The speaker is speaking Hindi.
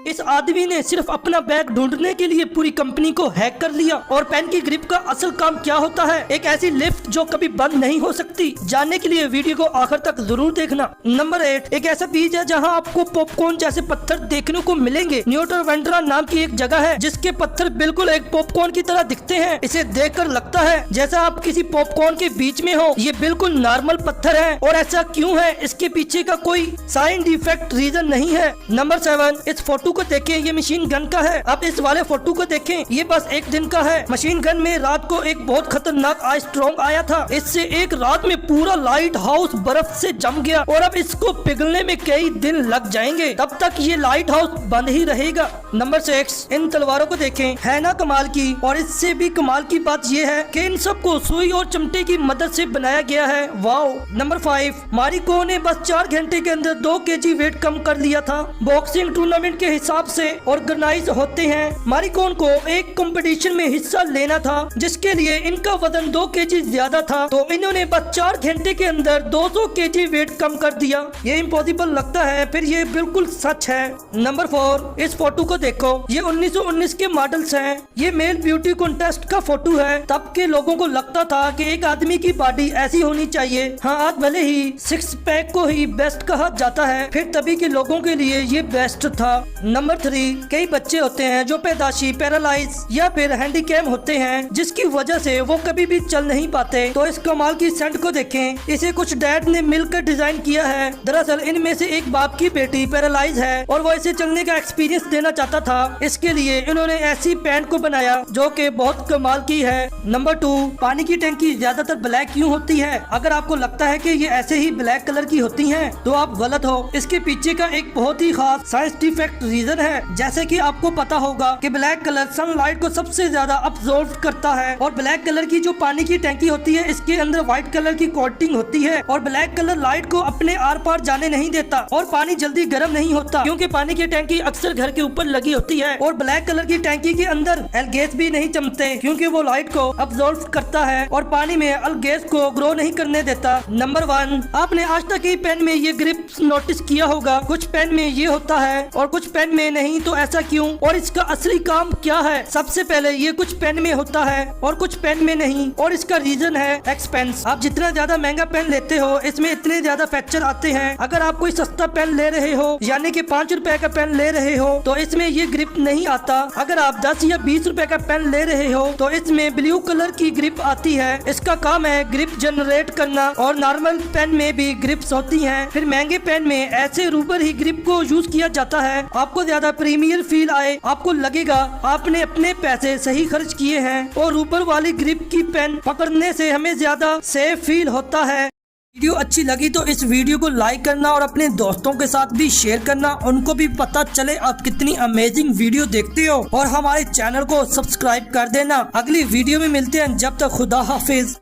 इस आदमी ने सिर्फ अपना बैग ढूंढने के लिए पूरी कंपनी को हैक कर लिया। और पेन की ग्रिप का असल काम क्या होता है, एक ऐसी लिफ्ट जो कभी बंद नहीं हो सकती। जानने के लिए वीडियो को आखिर तक जरूर देखना। नंबर 8, एक ऐसा बीच है जहां आपको पॉपकॉर्न जैसे पत्थर देखने को मिलेंगे। न्यूटर वेंड्रा नाम की एक जगह है जिसके पत्थर बिल्कुल एक पॉपकॉर्न की तरह दिखते हैं। इसे देखकर लगता है जैसा आप किसी पॉपकॉर्न के बीच में हो। ये बिल्कुल नॉर्मल पत्थर है और ऐसा क्यों है, इसके पीछे का कोई साइंटिफिक रीजन नहीं है। नंबर 7, इस फोटो को देखें, ये मशीन गन का है। अब इस वाले फोटो को देखें, ये बस एक दिन का है। मशीन गन में रात को एक बहुत खतरनाक आइस स्टॉर्म आया था। इससे एक रात में पूरा लाइट हाउस बर्फ से जम गया और अब इसको पिघलने में कई दिन लग जाएंगे। तब तक ये लाइट हाउस बंद ही रहेगा। नंबर 6, इन तलवारों को देखें, है ना कमाल की। और इससे भी कमाल की बात ये है कि इन सबको सुई और चिमटे की मदद से बनाया गया है। वाओ। नंबर 5, मारिको ने बस 4 घंटे के अंदर 2 kg वेट कम कर लिया था। बॉक्सिंग टूर्नामेंट के हिसाब से ऑर्गेनाइज होते हैं। मारिकोन को एक कंपटीशन में हिस्सा लेना था जिसके लिए इनका वजन 2 kg ज्यादा था, तो इन्होंने बस 4 घंटे के अंदर 200 kg वेट कम कर दिया। ये इम्पॉसिबल लगता है, फिर ये बिल्कुल सच है। नंबर 4, इस फोटो को देखो, ये 1919 के मॉडल्स हैं। ये मेल ब्यूटी कॉन्टेस्ट का फोटो है। तब के लोगों को लगता था कि एक आदमी की बॉडी ऐसी होनी चाहिए। हाँ, आज भले ही 6 पैक को ही बेस्ट कहा जाता है, फिर तभी के लोगों के लिए ये बेस्ट था। नंबर 3, कई बच्चे होते हैं जो पैदाशी पैरालाइज या फिर हैंडीकैप होते हैं जिसकी वजह से वो कभी भी चल नहीं पाते। तो इस कमाल की सेंट को देखें, इसे कुछ डैड ने मिलकर डिजाइन किया है। दरअसल इनमें से एक बाप की बेटी पैरालाइज है और वो इसे चलने का एक्सपीरियंस देना चाहता था। इसके लिए इन्होंने ऐसी पैंट को बनाया जो कि बहुत कमाल की है। नंबर 2, पानी की टंकी ज्यादातर ब्लैक क्यों होती है? अगर आपको लगता है कि ये ऐसे ही ब्लैक कलर की होती हैं, तो आप गलत हो। इसके पीछे का एक बहुत ही खास साइंटिफिक रीजन है। जैसे कि आपको पता होगा कि ब्लैक कलर सनलाइट को सबसे ज्यादा अब्सॉर्ब करता है और ब्लैक कलर की जो पानी की टैंकी होती है इसके अंदर व्हाइट कलर की कोटिंग होती है और ब्लैक कलर लाइट को अपने आर पार जाने नहीं देता और पानी जल्दी गर्म नहीं होता क्योंकि पानी की टैंकी अक्सर घर के ऊपर लगी होती है। और ब्लैक कलर की टैंकी के अंदर एलगेस भी नहीं चमकते क्योंकि वो लाइट को अब्सॉर्ब करता है और पानी में एलगेस को ग्रो नहीं करने देता। नंबर 1, आपने आज तक ही पेन में ये ग्रिप नोटिस किया होगा। कुछ पेन में ये होता है और कुछ पेन में नहीं, तो ऐसा क्यों और इसका असली काम क्या है? सबसे पहले ये कुछ पेन में होता है और कुछ पेन में नहीं और इसका रीजन है एक्सपेंस। आप जितना ज्यादा महंगा पेन लेते हो इसमें इतने ज्यादा फैक्चर आते हैं। अगर आप कोई सस्ता पेन ले रहे हो यानी कि 5 रुपए का पेन ले रहे हो तो इसमें ये ग्रिप नहीं आता। अगर आप 10 या 20 रुपए का पेन ले रहे हो तो इसमें ब्लू कलर की ग्रिप आती है। इसका काम है ग्रिप जनरेट करना और नॉर्मल पेन में भी ग्रिप्स होती हैं। फिर महंगे पेन में ऐसे रूबर ही ग्रिप को यूज किया जाता है। आपको ज्यादा प्रीमियर फील आए, आपको लगेगा आपने अपने पैसे सही खर्च किए हैं और ऊपर वाली ग्रिप की पेन पकड़ने से हमें ज्यादा सेफ फील होता है। वीडियो अच्छी लगी तो इस वीडियो को लाइक करना और अपने दोस्तों के साथ भी शेयर करना, उनको भी पता चले आप कितनी अमेजिंग वीडियो देखते हो। और हमारे चैनल को सब्सक्राइब कर देना। अगली वीडियो में मिलते हैं, जब तक खुदा हाफिज।